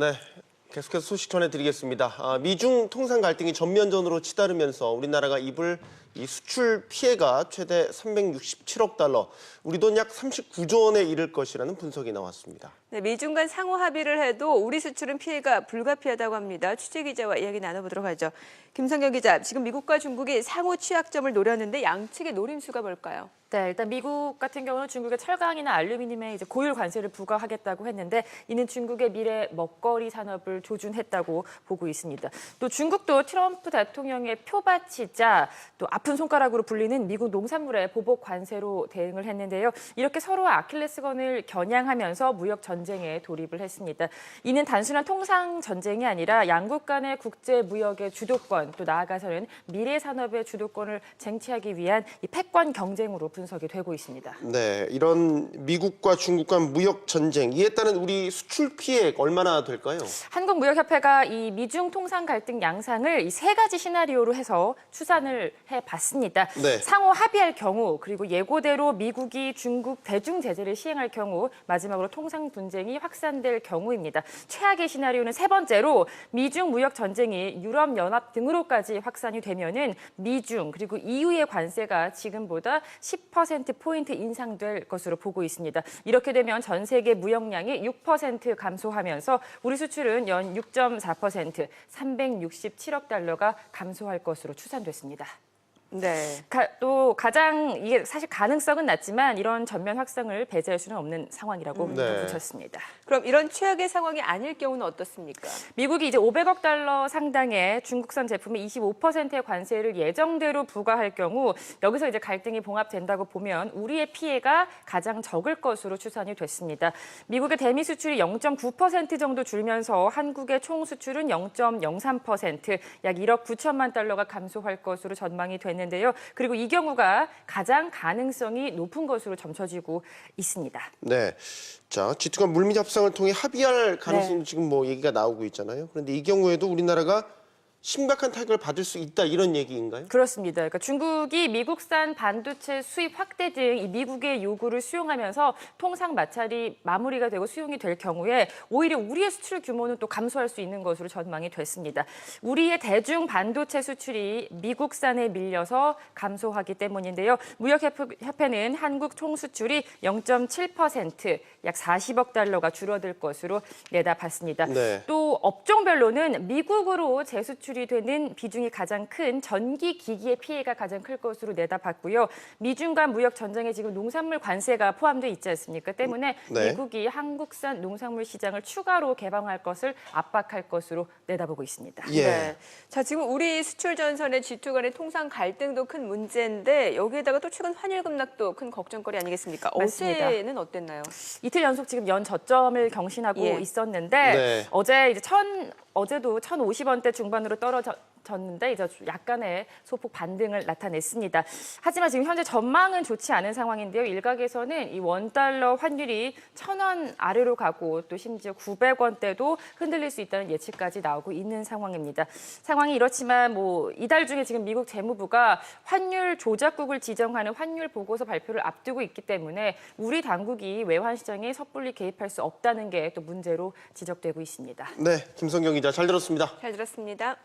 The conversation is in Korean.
네, 계속해서 소식 전해드리겠습니다. 미중 통상 갈등이 전면전으로 치달으면서 우리나라가 입을 이 수출 피해가 최대 367억 달러, 우리 돈 약 39조 원에 이를 것이라는 분석이 나왔습니다. 네, 미중 간 상호 합의를 해도 우리 수출은 피해가 불가피하다고 합니다. 취재기자와 이야기 나눠보도록 하죠. 김성경 기자, 지금 미국과 중국이 상호 취약점을 노렸는데 양측의 노림수가 뭘까요? 네, 일단 미국 같은 경우는 중국의 철강이나 알루미늄에 이제 고율 관세를 부과하겠다고 했는데 이는 중국의 미래 먹거리 산업을 조준했다고 보고 있습니다. 또 중국도 트럼프 대통령의 표밭이자 또 아픈 손가락으로 불리는 미국 농산물의 보복 관세로 대응을 했는데요. 이렇게 서로 아킬레스건을 겨냥하면서 무역 전쟁에 돌입을 했습니다. 이는 단순한 통상 전쟁이 아니라 양국 간의 국제 무역의 주도권, 또 나아가서는 미래 산업의 주도권을 쟁취하기 위한 이 패권 경쟁으로 분석이 되고 있습니다. 네, 이런 미국과 중국 간 무역 전쟁, 이에 따른 우리 수출 피해액 얼마나 될까요? 한국무역협회가 이 미중 통상 갈등 양상을 이 세 가지 시나리오로 해서 추산을 해봤습니다. 네. 상호 합의할 경우, 그리고 예고대로 미국이 중국 대중 제재를 시행할 경우, 마지막으로 통상 분쟁이 확산될 경우입니다. 최악의 시나리오는 세 번째로 미중 무역 전쟁이 유럽연합 등으로까지 확산이 되면은 미중 그리고 EU의 관세가 지금보다 10%포인트 인상될 것으로 보고 있습니다. 이렇게 되면 전 세계 무역량이 6% 감소하면서 우리 수출은 연 6.4%, 367억 달러가 감소할 것으로 추산됐습니다. 네. 또 가장 이게 사실 가능성은 낮지만 이런 전면 확산을 배제할 수는 없는 상황이라고 덧붙였습니다. 그럼 이런 최악의 상황이 아닐 경우는 어떻습니까? 미국이 이제 500억 달러 상당의 중국산 제품에 25%의 관세를 예정대로 부과할 경우 여기서 이제 갈등이 봉합된다고 보면 우리의 피해가 가장 적을 것으로 추산이 됐습니다. 미국의 대미 수출이 0.9% 정도 줄면서 한국의 총 수출은 0.03%, 약 1억 9천만 달러가 감소할 것으로 전망이 됐는데요. 그리고 이 경우가 가장 가능성이 높은 것으로 점쳐지고 있습니다. 네, 자, G2 간 물밑 협상을 통해 합의할 가능성도 지금 뭐 얘기가 나오고 있잖아요. 그런데 이 경우에도 우리나라가 심각한 타격을 받을 수 있다, 이런 얘기인가요? 그렇습니다. 그러니까 중국이 미국산 반도체 수입 확대 등 이 미국의 요구를 수용하면서 통상 마찰이 마무리가 되고 수용이 될 경우에 오히려 우리의 수출 규모는 또 감소할 수 있는 것으로 전망이 됐습니다. 우리의 대중 반도체 수출이 미국산에 밀려서 감소하기 때문인데요. 무역협회는 한국 총 수출이 0.7%, 약 40억 달러가 줄어들 것으로 내다봤습니다. 네. 또 업종별로는 미국으로 재수출이 되는 비중이 가장 큰 전기 기기의 피해가 가장 클 것으로 내다봤고요. 미중 간 무역 전쟁에 지금 농산물 관세가 포함돼 있지 않습니까? 때문에 네. 미국이 한국산 농산물 시장을 추가로 개방할 것을 압박할 것으로 내다보고 있습니다. 예. 네. 자, 지금 우리 수출 전선의 G2 간의 통상 갈등도 큰 문제인데 여기에다가 또 최근 환율 급락도 큰 걱정거리 아니겠습니까? 맞습니다. 어제는 어땠나요? 이틀 연속 지금 연 저점을 경신하고 예. 있었는데 네. 어제도 1,050원대 중반으로 떨어졌는데 이제 약간의 소폭 반등을 나타냈습니다. 하지만 지금 현재 전망은 좋지 않은 상황인데요. 일각에서는 이 원달러 환율이 1,000원 아래로 가고 또 심지어 900원대도 흔들릴 수 있다는 예측까지 나오고 있는 상황입니다. 상황이 이렇지만 이달 중에 지금 미국 재무부가 환율 조작국을 지정하는 환율 보고서 발표를 앞두고 있기 때문에 우리 당국이 외환 시장에 섣불리 개입할 수 없다는 게 또 문제로 지적되고 있습니다. 네, 김성경 기자 잘 들었습니다. 잘 들었습니다.